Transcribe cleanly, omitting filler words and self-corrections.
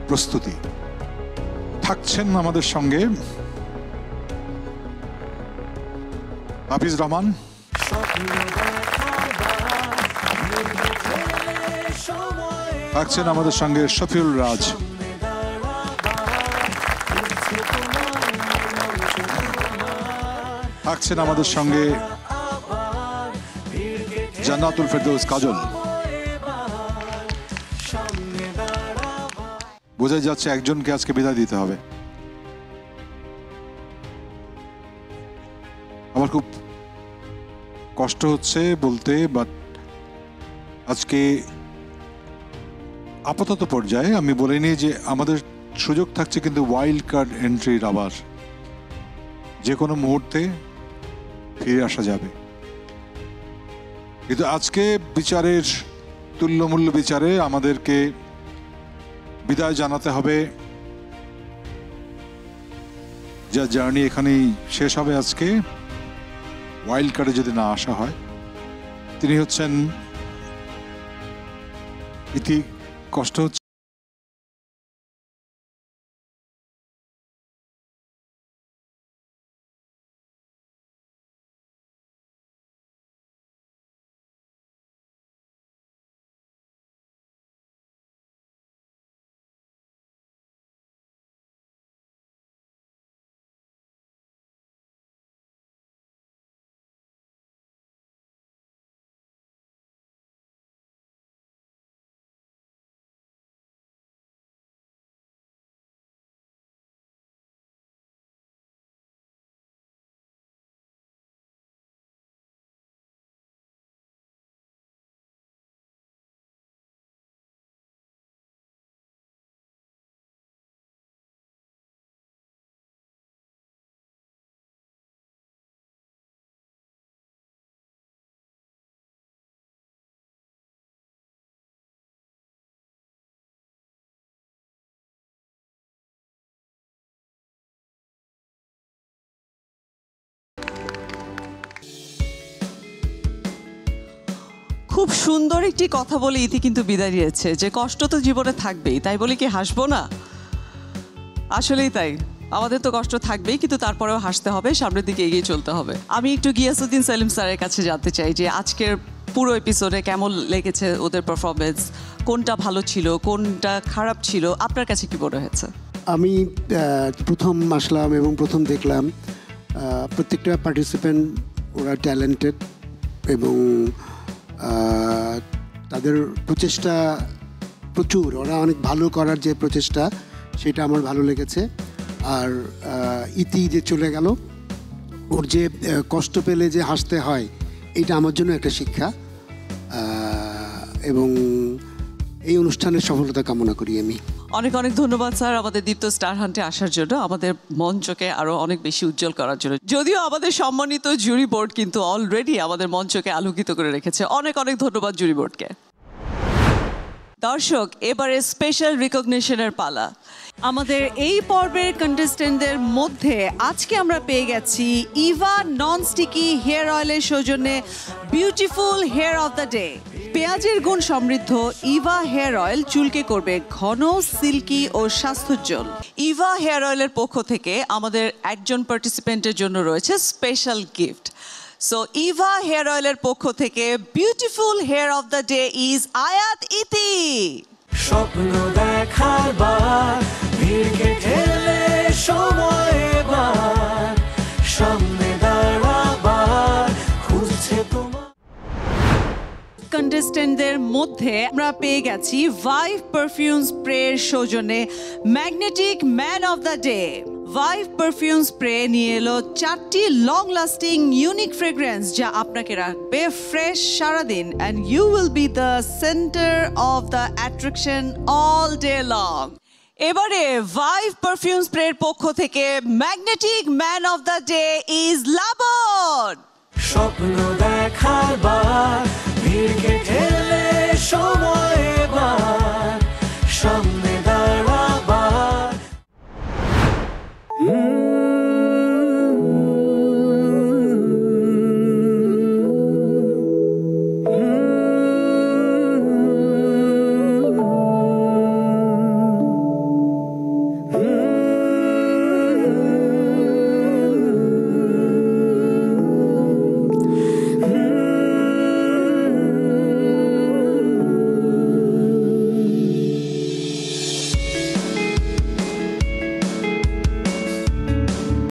প্রস্তুতি। থাকছেন আমাদের সঙ্গে হাফিজ রহমান, থাকছেন আমাদের সঙ্গে শফিউল রাজ, থাকছেন আমাদের সঙ্গে জান্নাতুল ফেরদৌস কাজল। বোঝা যাচ্ছে একজনকে আজকে বিদায় দিতে হবে। আমার খুব কষ্ট হচ্ছে বলতে, বাট আজকে আপাতত পর্যায়ে আমি বলে নিই যে আমাদের সুযোগ থাকছে কিন্তু ওয়াইল্ড কার্ড এন্ট্রির, আবার যে কোনো মুহূর্তে ফিরে আসা যাবে। কিন্তু আজকে বিচারের তুল্যমূল্য বিচারে আমাদেরকে বিদায় জানাতে হবে। যা জার্নি এখানেই শেষ হবে আজকে, ওয়াইল্ড কার্ডে যদি না আসা হয়। তিনি হচ্ছেন ইতি। কষ্ট হচ্ছে খুব সুন্দর একটি কথা বলে ইতি কিন্তু বিদায় দিয়েছে যে কষ্ট তো জীবনে থাকবেই, তাই বলে কি হাসবো না? আসলেই তাই, আমাদের তো কষ্ট থাকবেই, কিন্তু তারপরেও হাসতে হবে, সামনের দিকে এগিয়ে চলতে হবে। আমি একটু গিয়াসউদ্দিন সেলিম স্যারের কাছে জানতে চাই যে আজকের পুরো এপিসোডে কেমন লেগেছে ওদের পারফরমেন্স, কোনটা ভালো ছিল, কোনটা খারাপ ছিল, আপনার কাছে কি মনে হয়েছে? আমি প্রথম আসলাম এবং প্রথম দেখলাম প্রত্যেকটা পার্টিসিপেন্ট ওরা ট্যালেন্টেড এবং তাদের প্রচেষ্টা প্রচুর, ওরা অনেক ভালো করার যে প্রচেষ্টা সেটা আমার ভালো লেগেছে। আর ইতি যে চলে গেল, ওর যে কষ্ট পেলে যে হাসতে হয়, এটা আমার জন্য একটা শিক্ষা। এবং এই অনুষ্ঠানের সফলতা কামনা করি আমি। অনেক অনেক ধন্যবাদ স্যার আমাদের দীপ্ত স্টার হান্টে আসার জন্য, আমাদের মঞ্চকে আরো অনেক বেশি উজ্জ্বল করার জন্য। যদিও আমাদের সম্মানিত জুরি বোর্ড কিন্তু অলরেডি আমাদের মঞ্চকে আলোকিত করে রেখেছে। অনেক অনেক ধন্যবাদ জুরি বোর্ডকে। দর্শক, এবারে স্পেশাল রিকগনিশনের পালা। আমাদের এই পর্বের কন্টেস্টেন্টদের মধ্যে আজকে আমরা পেয়ে গেছি ইভা নন স্টিকি হেয়ার অয়েলের সৌজন্যে beautiful hair of the day. পেঁয়াজের গুণ সমৃদ্ধ ইভা হেয়ার অয়েল চুলকে করবে ঘন, সিল্কি ও স্বাস্থ্যোজ্জ্বল। ইভা হেয়ার অয়েলের পক্ষ থেকে আমাদের একজন পার্টিসিপেন্টের জন্য রয়েছে special gift. So Eva hair অয়েলের পক্ষ থেকে beautiful hair of the day is Ayat Iti. স্বপ্ন দেখার বার, ভিড়কে ঠেলে সময় এবার, সামনে দাঁড়াবার খুঁজছে তোমার। কন্টেস্টেন্টদের মধ্যে আমরা পেয়ে গেছি ভাইভ পারফিউম স্প্রের সৌজন্যে magnetic man of the day. Vibe perfume spray নিয়ে এলো 4টি লং লাস্টিং ইউনিক ফ্রেগ্রেন্স যা আপনাকে রাখবে ফ্রেশ সারাদিন, and you will be the centre of the attraction all day long. এবারে ভাইভ পারফিউম স্প্রের পক্ষ থেকে magnetic man of the day is Laban. স্বপ্ন দেখার বার, ভিড়কে ঠেলে সময় এবার, সামনে